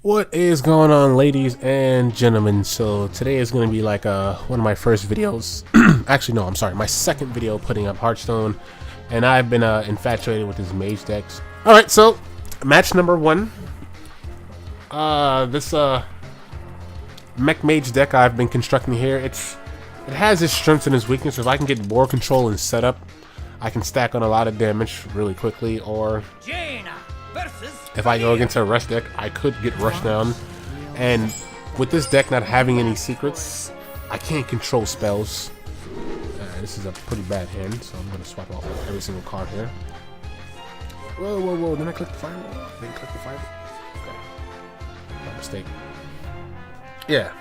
What is going on, ladies and gentlemen? So today is going to be like one of my first videos. Actually, no, I'm sorry, my second video putting up HearthStone, and I've been infatuated with this mage decks. All right, so match number one. This Mech mage deck I've been constructing here. It has its strengths and its weaknesses. If I can get board control and setup, I can stack on a lot of damage really quickly. Or if I go against a rush deck, I could get rushed down. And with this deck not having any secrets, I can't control spells. This is a pretty bad hand, so I'm going to swap off every single card here. Whoa, whoa, whoa. Didn't I click the fireball? Didn't click the fireball? Okay. My mistake. Yeah.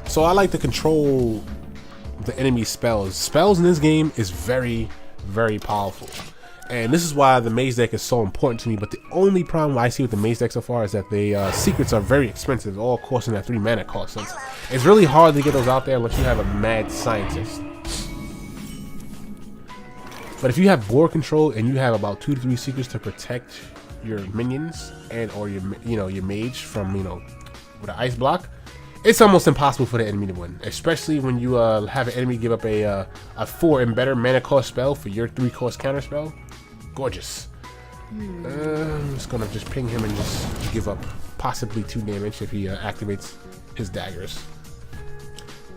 So I like to control the enemy spells. Spells in this game is very, very powerful. And this is why the mage deck is so important to me. But the only problem I see with the mage deck so far is that the secrets are very expensive, all costing that 3 mana cost. So it's really hard to get those out there unless you have a mad scientist. But if you have board control and you have about 2 to 3 secrets to protect your minions and or your mage from with an ice block, it's almost impossible for the enemy to win. Especially when you have an enemy give up a 4 and better mana cost spell for your 3 cost counter spell. Gorgeous. I'm just gonna ping him and just give up possibly 2 damage if he activates his daggers.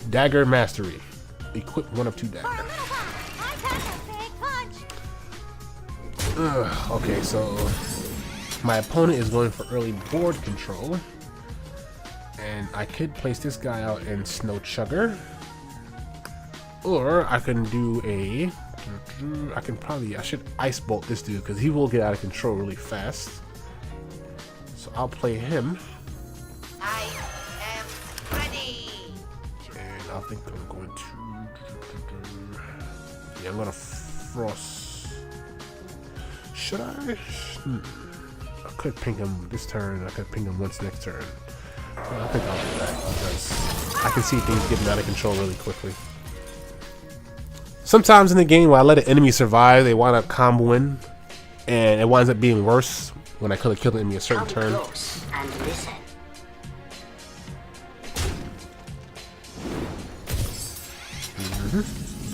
Dagger mastery. Equip 1 of 2 daggers. Okay, so my opponent is going for early board control, and I could place this guy out in Snow Chugger, or I can do I should Ice Bolt this dude because he will get out of control really fast. So I'll play him. I am ready. And I think I'm going to. Yeah, I'm gonna Frost. Should I? I could ping him this turn. I could ping him once next turn. I think I'll do that because I can see things getting out of control really quickly. Sometimes in the game, when I let an enemy survive, they wind up comboing, and it winds up being worse when I could have killed the enemy a certain turn.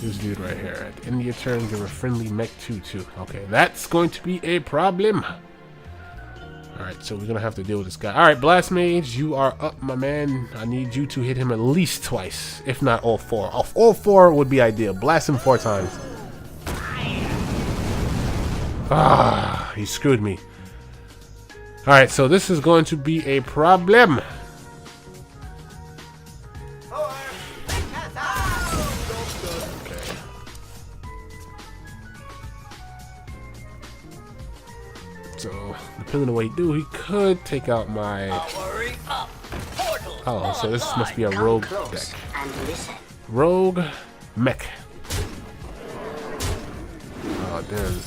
This dude right here. At the end of your turn, give a friendly mech 2/2. Okay, that's going to be a problem. Alright, so we're gonna have to deal with this guy. Alright, Blast Mage, you are up, my man. I need you to hit him at least twice, if not all 4. All 4 would be ideal. Blast him 4 times. Ah, he screwed me. Alright, so this is going to be a problem. So, depending on what he do, he could take out my... Oh, so this must be a rogue deck. Rogue Mech. Oh, damn.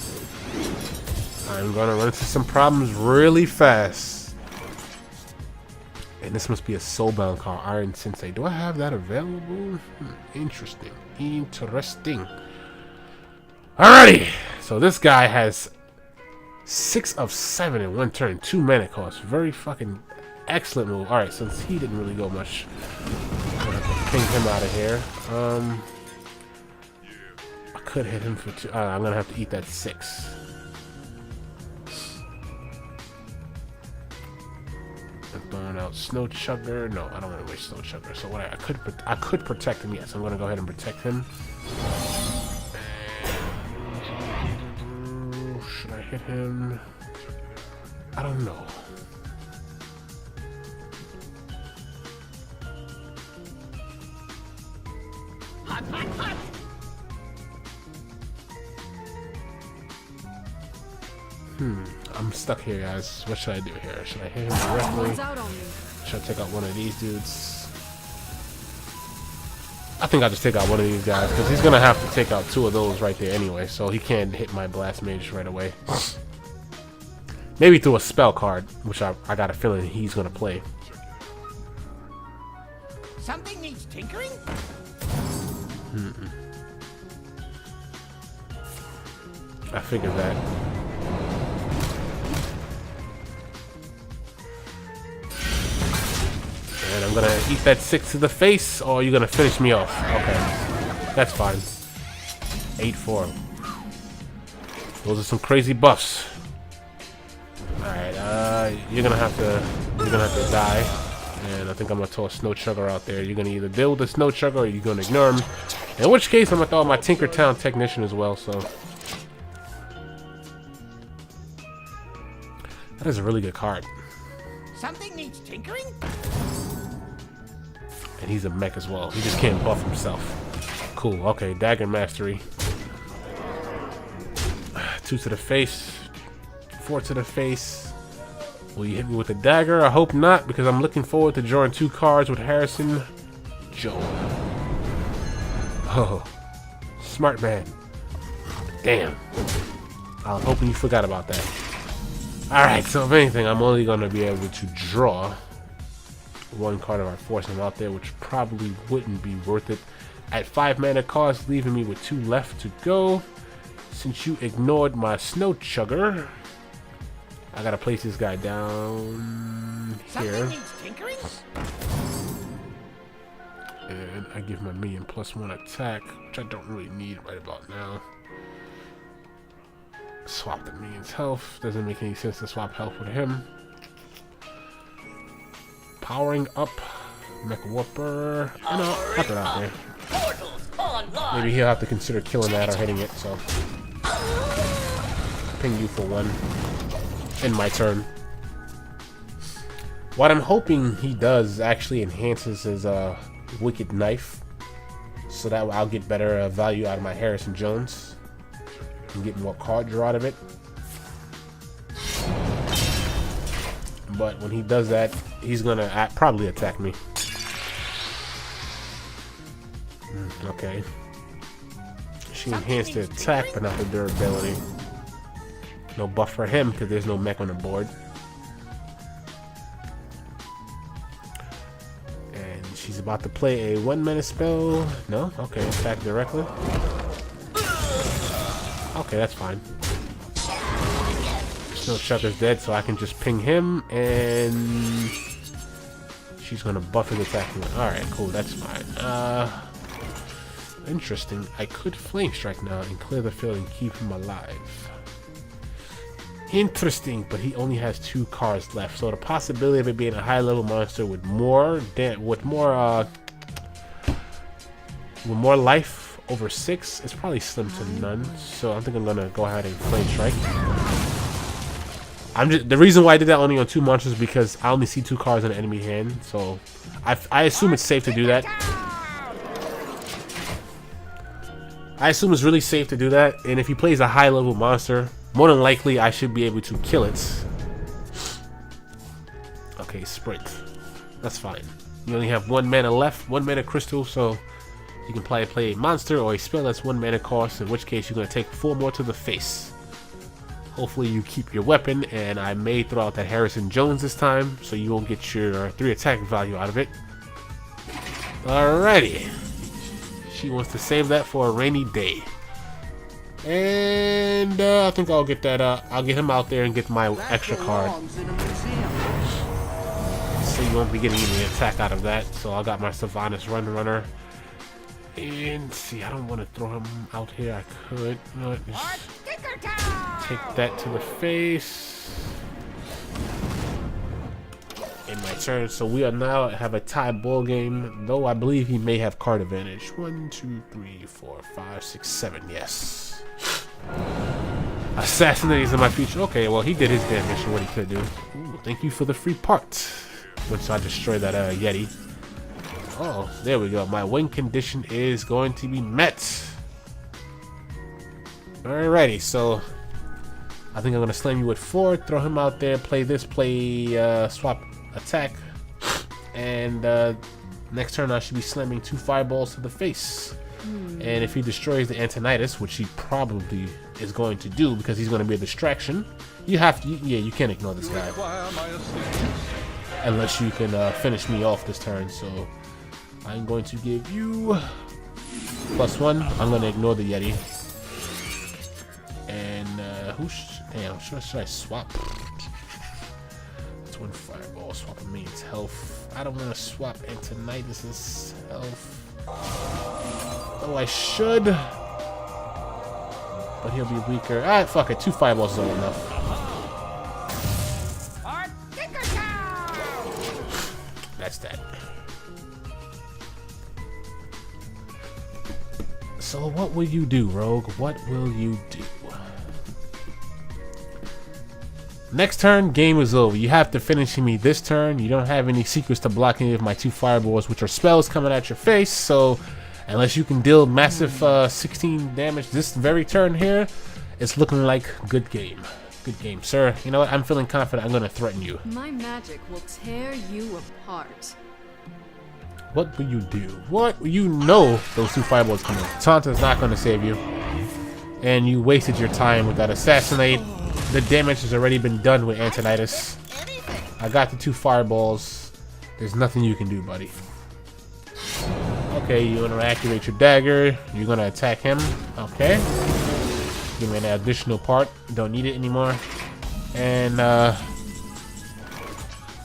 I'm gonna run into some problems really fast. And this must be a soulbound card, Iron Sensei. Do I have that available? Interesting. Interesting. Alrighty! So this guy has 6 of 7 in 1 turn, 2 mana cost. Very fucking excellent move. Alright, since he didn't really go much, I'm gonna have to ping him out of here. I could hit him for 2. I'm gonna have to eat that 6. I'm throwing out Snow Chugger. No, I don't want to waste Snow Chugger. So what I could protect him. Yes, I'm gonna go ahead and protect him. Should I hit him? I don't know. I'm stuck here, guys. What should I do here? Should I hit him directly? Should I take out one of these dudes? I think I'll just take out one of these guys because he's gonna have to take out 2 of those right there anyway, so he can't hit my Blast Mage right away. Maybe through a spell card, which I got a feeling he's gonna play. Something needs tinkering? I figured that. I'm gonna eat that 6 to the face, or you're gonna finish me off. Okay, that's fine. 8-4. Those are some crazy buffs. All right, you're gonna have to die, and I think I'm gonna throw a snow chugger out there. You're gonna either deal with the snow chugger or you're gonna ignore him. In which case, I'm gonna throw out my Tinkertown technician as well. So that is a really good card. Something needs tinkering? And he's a mech as well. He just can't buff himself. Cool. Okay, dagger mastery. 2 to the face. 4 to the face. Will you hit me with a dagger? I hope not, because I'm looking forward to drawing 2 cards with Harrison Joe. Oh, smart man. Damn. I was hoping you forgot about that. Alright, so if anything, I'm only going to be able to draw 1 card if I force him out there, which probably wouldn't be worth it. At 5 mana cost, leaving me with 2 left to go. Since you ignored my snow chugger, I gotta place this guy down here. And I give my minion +1 attack, which I don't really need right about now. Swap the minion's health. Doesn't make any sense to swap health with him. Powering up. Mech Whooper. You know, put that out there. Maybe he'll have to consider killing that or hitting it, so. Ping you for 1. In my turn. What I'm hoping he does actually enhances his Wicked Knife, so that I'll get better value out of my Harrison Jones and get more card draw out of it. But when he does that, he's gonna probably attack me. Okay. She enhanced the attack, but not the durability. No buff for him because there's no mech on the board. And she's about to play a 1 mana spell. No? Okay, attack directly. Okay, that's fine. Snow Chugger's dead, so I can just ping him, and she's gonna buff his attack. Alright, cool, that's fine. Interesting. I could Flame Strike now and clear the field and keep him alive. Interesting, but he only has 2 cards left, so the possibility of it being a high level monster with more life over 6 is probably slim to none. So I think I'm gonna go ahead and Flame Strike. The reason why I did that only on 2 monsters is because I only see 2 cards in the enemy hand, so I assume it's safe to do that. I assume it's really safe to do that, and if he plays a high level monster, more than likely I should be able to kill it. Okay, sprint. That's fine. You only have 1 mana left, 1 mana crystal, so you can play a monster or a spell that's 1 mana cost, in which case you're going to take 4 more to the face. Hopefully you keep your weapon, and I may throw out that Harrison Jones this time, so you won't get your 3 attack value out of it. Alrighty. She wants to save that for a rainy day. And I think I'll get that, I'll get him out there and get my extra card. So you won't be getting any attack out of that. So I got my Sylvanas Runner. And see, I don't want to throw him out here. I could. No, just take that to the face. In my turn. So we are now have a tie ball game, though I believe he may have card advantage. 1, 2, 3, 4, 5, 6, 7. Yes. Assassinating in my future. Okay, well he did his damage and what he could do. Ooh, thank you for the free part. Once I destroy that Yeti. Oh, there we go. My win condition is going to be met. Alrighty, so I think I'm gonna slam you with 4, throw him out there, play this, swap attack, and next turn I should be slamming 2 fireballs to the face. And if he destroys the Antonidas, which he probably is going to do because he's going to be a distraction, you have to, yeah, you can't ignore this guy unless you can finish me off this turn. So I'm going to give you +1. I'm going to ignore the Yeti. And should I swap? Twin Fireball, swap a mage's health. I don't want to swap Antonidas' health. Oh, I should. But he'll be weaker. Alright, fuck it. 2 fireballs is all enough. That's that. So what will you do, Rogue? What will you do? Next turn, game is over. You have to finish me this turn. You don't have any secrets to block any of my 2 fireballs, which are spells coming at your face. So unless you can deal massive 16 damage this very turn here, it's looking like good game. Good game, sir. You know what? I'm feeling confident. I'm going to threaten you. My magic will tear you apart. What will you do? What? You know those 2 fireballs coming. Tanta's not going to save you. And you wasted your time with that assassinate. The damage has already been done with Antonidas. I got the 2 fireballs. There's nothing you can do, buddy. Okay, you're gonna activate your dagger. You're gonna attack him. Okay. Give me an additional part. Don't need it anymore. And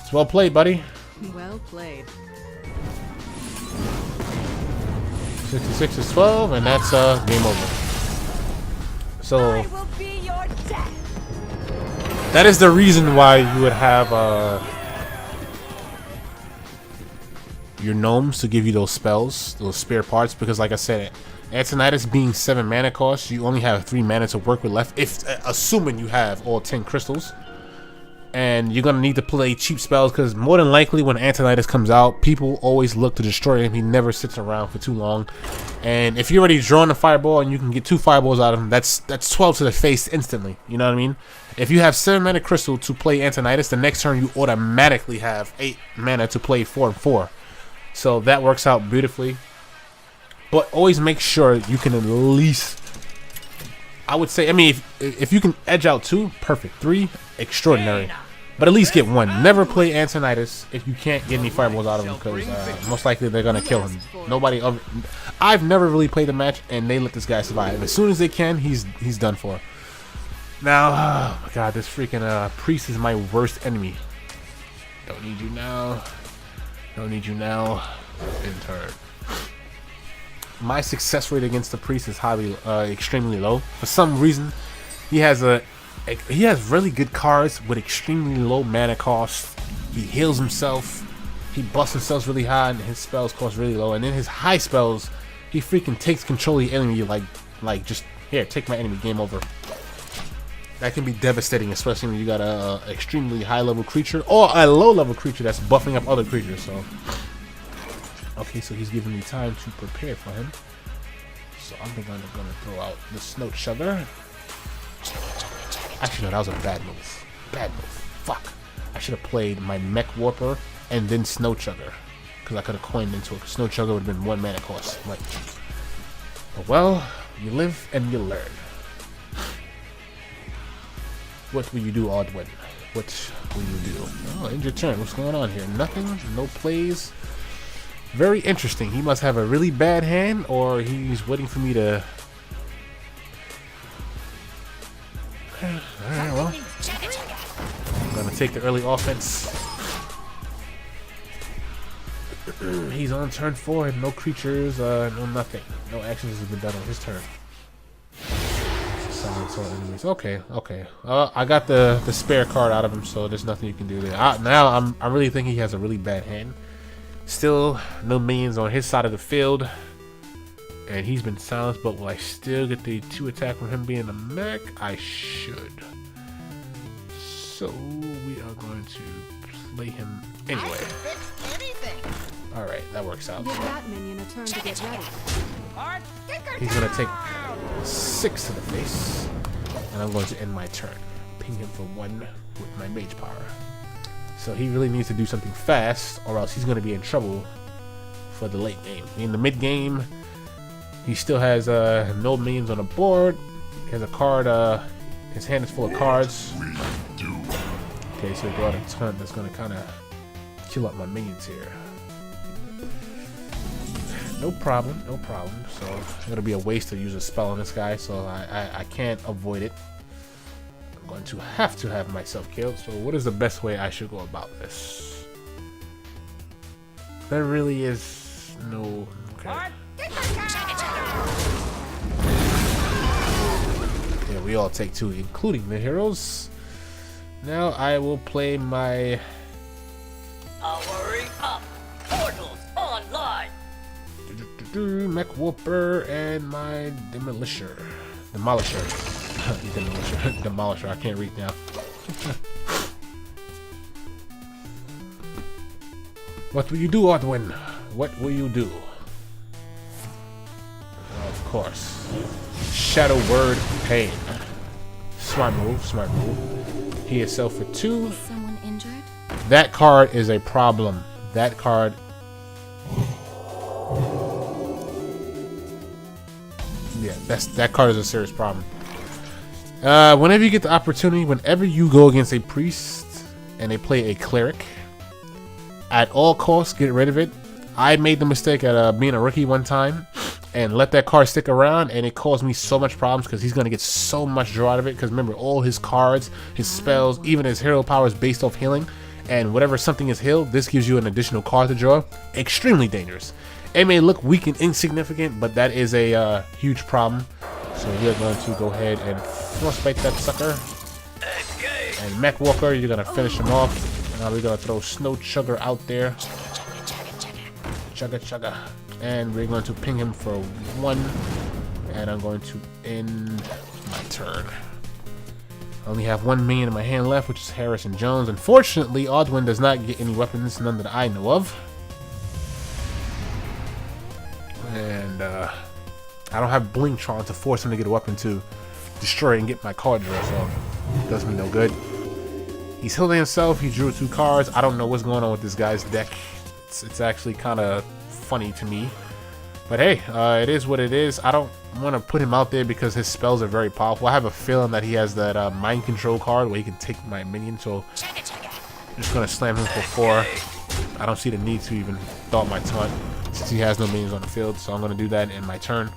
it's well played, buddy. Well played. 66 is 12, and that's game over. So that is the reason why you would have your gnomes to give you those spells, those spare parts, because like I said, Antonidas being 7 mana cost, you only have 3 mana to work with left, if assuming you have all 10 crystals. And you're gonna need to play cheap spells, because more than likely when Antonidas comes out, people always look to destroy him. He never sits around for too long. And if you're already drawing a fireball and you can get 2 fireballs out of him, that's 12 to the face instantly. You know what I mean? If you have 7 mana crystal to play Antonidas, the next turn you automatically have 8 mana to play 4 and 4. So that works out beautifully. But always make sure you can at least, I would say, I mean, if you can edge out 2, perfect. 3, extraordinary. But at least get 1. Never play Antonidas if you can't get any fireballs out of him, because most likely they're gonna kill him. I've never really played the match, and they let this guy survive. As soon as they can, he's done for. Now, oh my god, this freaking priest is my worst enemy. Don't need you now. Don't need you now. In turn. My success rate against the priest is extremely low. For some reason, he has really good cards with extremely low mana cost. He heals himself. He busts himself really high, and his spells cost really low. And then his high spells, he freaking takes control of the enemy. Like just here, take my enemy. Game over. That can be devastating, especially when you got a extremely high level creature or a low level creature that's buffing up other creatures. So. Okay, so he's giving me time to prepare for him. So I'm gonna throw out the Snow Chugger. Actually, no, that was a bad move. Bad move. Fuck. I should have played my Mech Warper and then Snow Chugger, because I could have coined into it. Snow Chugger would have been 1 mana cost. Like, but well, you live and you learn. What will you do, Aldwin? What will you do? Oh, end your turn. What's going on here? Nothing. No plays. Very interesting. He must have a really bad hand, or he's waiting for me to. Alright, well. I'm gonna take the early offense. He's on turn 4. No creatures, no nothing. No actions has been done on his turn. Silence all enemies. Okay, okay. I got the spare card out of him, so there's nothing you can do there. Now I really think he has a really bad hand. Still, no minions on his side of the field, and he's been silenced. But will I still get the 2 attack from him being a mech? I should. So we are going to play him anyway. All right, that works out. Give that minion a turn to get ready. He's gonna take 6 to the face, and I'm going to end my turn. Ping him for 1 with my mage power. So he really needs to do something fast, or else he's going to be in trouble for the late game. In the mid game, he still has no minions on the board. He has a card. His hand is full of cards. Okay, so he brought a ton that's going to kind of kill up my minions here. No problem, no problem. So it'll be a waste to use a spell on this guy, so I can't avoid it. I'm going to have myself killed. So what is the best way I should go about this? There really is no... Okay. Yeah, we all take 2, including the heroes. Now I will play my... Powering up. Portals online. Mech Whooper and my Demolisher. Demolisher. I can't read now. What will you do, Odwin? What will you do? Of course. Shadow Word Pain. Smart move. He is self for 2. Is someone injured? That card is a problem. That card... Yeah, that card is a serious problem. Whenever you get the opportunity, whenever you go against a priest and they play a cleric, at all costs, get rid of it. I made the mistake at being a rookie one time and let that card stick around, and it caused me so much problems because he's going to get so much draw out of it. Because remember, all his cards, his spells, even his hero power is based off healing. And whatever something is healed, this gives you an additional card to draw. Extremely dangerous. It may look weak and insignificant, but that is a huge problem. So you're going to go ahead and frostbite that sucker. And Mech Walker, you're going to finish him off. Now we're going to throw Snow Chugger out there. Chugga. And we're going to ping him for 1. And I'm going to end my turn. I only have 1 minion in my hand left, which is Harrison Jones. Unfortunately, Odwin does not get any weapons, none that I know of. And I don't have Blingtron to force him to get a weapon to destroy and get my card draw, so it does me no good. He's healing himself. He drew 2 cards. I don't know what's going on with this guy's deck. It's actually kind of funny to me. But hey, it is what it is. I don't want to put him out there because his spells are very powerful. I have a feeling that he has that mind control card where he can take my minion, so I'm just going to slam him for 4. I don't see the need to even thought my taunt since he has no minions on the field, so I'm going to do that in my turn.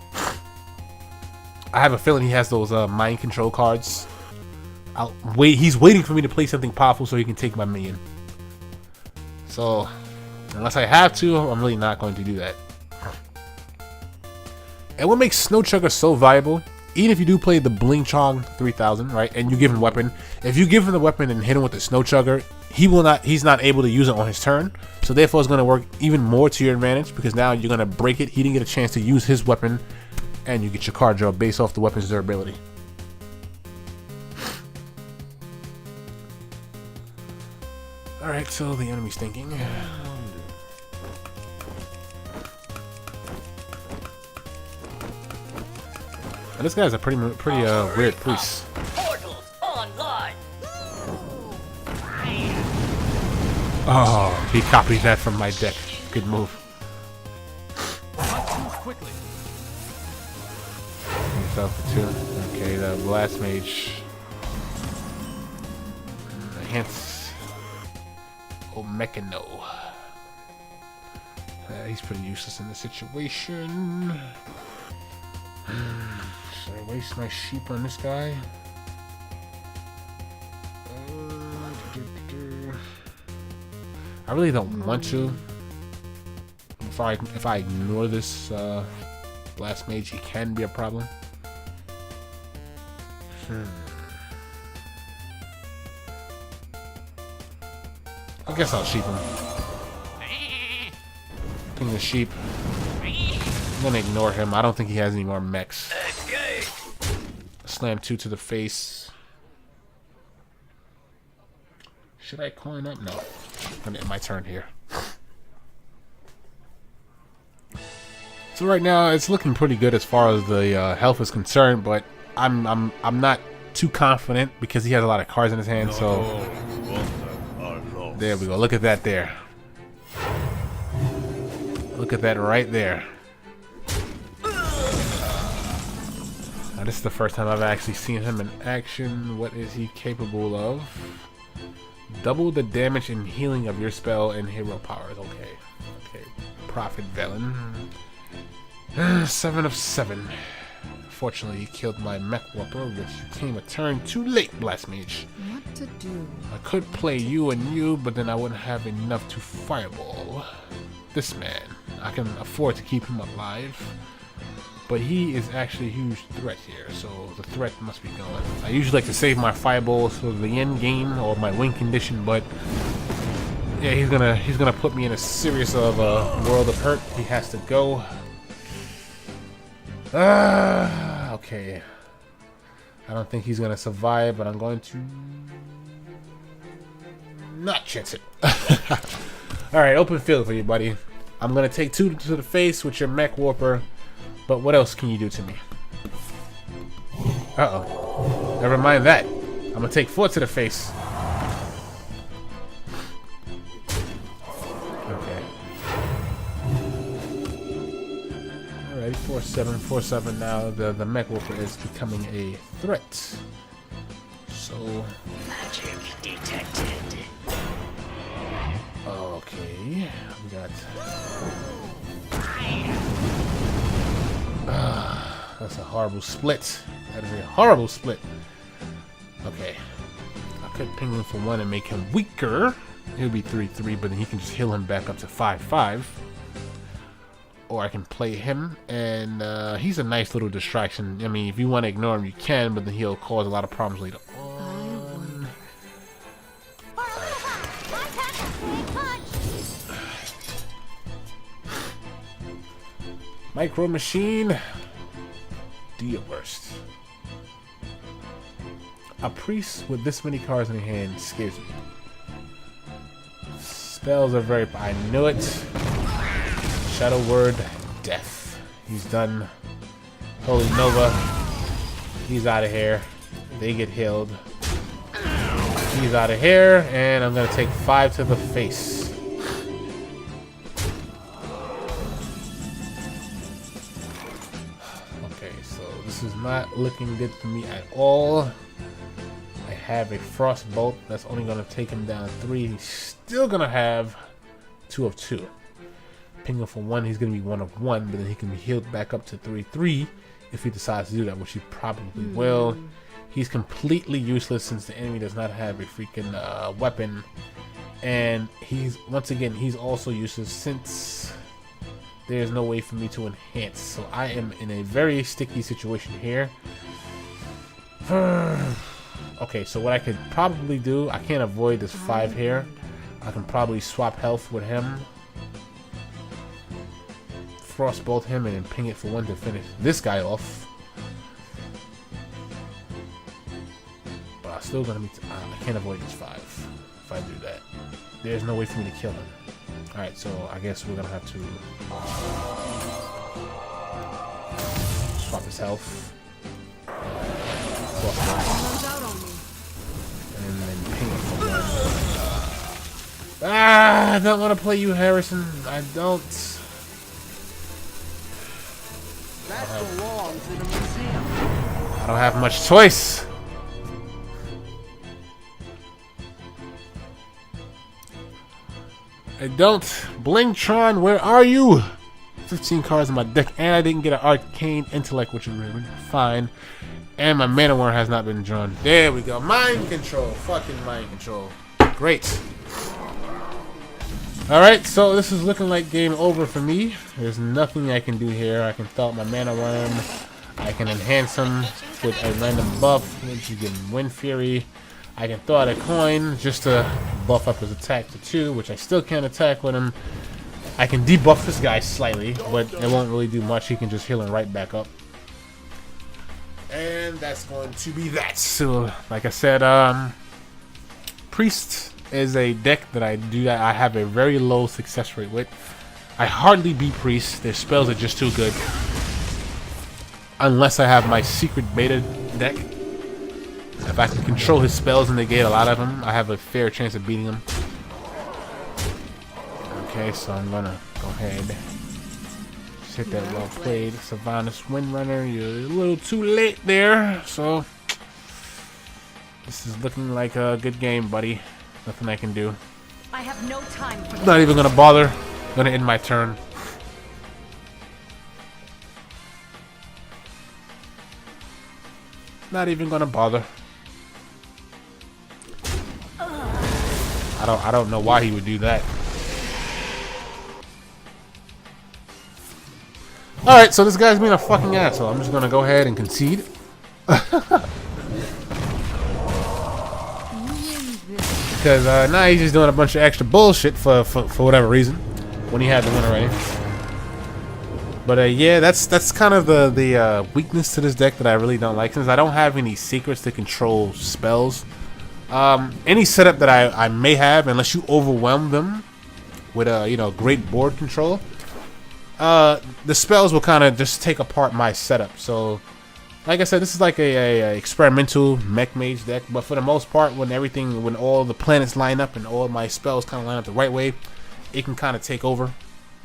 I have a feeling he has those mind control cards. He's waiting for me to play something powerful so he can take my minion. So, unless I have to, I'm really not going to do that. And what makes Snow Chugger so viable, even if you do play the Blingtron 3000, right, and you give him a weapon, if you give him the weapon and hit him with the Snow Chugger, he's not able to use it on his turn, so therefore it's going to work even more to your advantage because now you're going to break it. He didn't get a chance to use his weapon, and you get your card draw based off the weapon's durability. Alright, so the enemy's thinking. And this guy's a pretty weird priest. Portals online. Oh, he copied that from my deck. Good move. Quickly. Himself for 2. Okay, the Blast Mage. Enhance. Mechano. He's pretty useless in this situation. Should I waste my sheep on this guy? I really don't want to. If I ignore this Blast Mage, it can be a problem. I guess I'll sheep him. Ping the sheep. I'm gonna ignore him. I don't think he has any more mechs. Slam 2 to the face. Should I coin up? No. I'm gonna end my turn here. So right now it's looking pretty good as far as the health is concerned, but I'm not too confident because he has a lot of cards in his hand. So there we go. Look at that there. Look at that right there. Now, this is the first time I've actually seen him in action. What is he capable of? Double the damage and healing of your spell and hero powers. Okay. Okay. Prophet Velen. 7 of 7. unfortunately he killed my Mech Warper, which came a turn too late, Blast Mage. What to do? I could play you and you, but then I wouldn't have enough to fireball this man. I can afford to keep him alive, but he is actually a huge threat here, so the threat must be going. I usually like to save my fireballs for the end game or my win condition, but yeah, he's gonna put me in a serious of world of hurt. He has to go. Okay. I don't think he's gonna survive, but I'm going to not chance it. Alright, open field for you, buddy. I'm gonna take 2 to the face with your Mech Warper, but what else can you do to me? Uh-oh. Never mind that. I'm gonna take 4 to the face. Okay. Alright, 4-7, 4-7 now. The Mech Warper is becoming a threat. So Magic detected. okay. We got that's a horrible split. That is a horrible split. Okay. I could ping him for 1 and make him weaker. He'll be 3-3, but then he can just heal him back up to 5-5. Or I can play him, and he's a nice little distraction. I mean, if you want to ignore him, you can, but then he'll cause a lot of problems later on. Micro Machine. Do your worst. A priest with this many cards in their hand scares me. Spells are very... I knew it. Shadow Word, Death. He's done. Holy Nova. He's out of here. They get healed. He's out of here, and I'm gonna take 5 to the face. Okay, so this is not looking good for me at all. I have a Frostbolt that's only gonna take him down 3. He's still gonna have 2 of 2. Ping him for 1, he's going to be 1 of 1, but then he can be healed back up to 3-3 if he decides to do that, which he probably will. He's completely useless since the enemy does not have a freaking weapon. And he's, once again, he's also useless since there's no way for me to enhance. So I am in a very sticky situation here. Okay, so what I could probably do, I can't avoid this 5 here. I can probably swap health with him. Frostbolt him and then ping it for 1 to finish this guy off. But I'm still gonna be. I can't avoid this 5 if I do that. There's no way for me to kill him. All right, so I guess we're gonna have to swap his health. And then ping it for 1. I don't want to play you, Harrison. I don't. I don't have much choice. I don't. Blingtron, where are you? 15 cards in my deck, and I didn't get an Arcane Intellect, which is really fine. And my Mana Worm has not been drawn. There we go. Mind control. Fucking mind control. Great. Alright, so this is looking like game over for me. There's nothing I can do here. I can throw out my Mana Worm. I can enhance him with a random buff, which you get Wind Fury. I can throw out a coin just to buff up his attack to 2, which I still can't attack with him. I can debuff this guy slightly, but it won't really do much. He can just heal him right back up. And that's going to be that. So, like I said, Priest is a deck that I have a very low success rate with. I hardly beat Priest. Their spells are just too good. Unless I have my secret beta deck. If I can control his spells and negate a lot of them, I have a fair chance of beating him. Okay, so I'm gonna go ahead. Just hit that well played. Sylvanas Windrunner, you're a little too late there. So this is looking like a good game, buddy. Nothing I can do. I have no time for Not even gonna bother. Gonna end my turn. Not even gonna bother. I don't know why he would do that. Alright, so this guy's being a fucking asshole. I'm just gonna go ahead and concede. Because now he's just doing a bunch of extra bullshit for whatever reason. When he had the win already. But yeah, that's kind of the weakness to this deck that I really don't like. Since I don't have any secrets to control spells. Any setup that I may have, unless you overwhelm them with you know, great board control, the spells will kind of just take apart my setup. So, like I said, this is like a experimental mech mage deck. But for the most part, when all the planets line up and all my spells kind of line up the right way, it can kind of take over.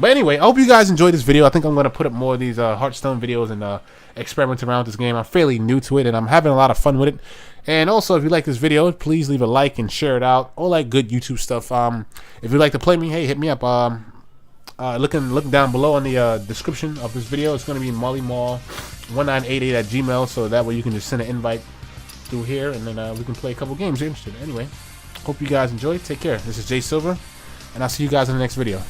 But anyway, I hope you guys enjoyed this video. I think I'm going to put up more of these HearthStone videos and experiment around with this game. I'm fairly new to it, and I'm having a lot of fun with it. And also, if you like this video, please leave a like and share it out. All that good YouTube stuff. If you'd like to play me, hey, hit me up. Look down below in the description of this video. It's going to be mollymall1988@gmail, so that way you can just send an invite through here, and then we can play a couple games if you're interested. Anyway, hope you guys enjoyed. Take care. This is Jay Silver, and I'll see you guys in the next video.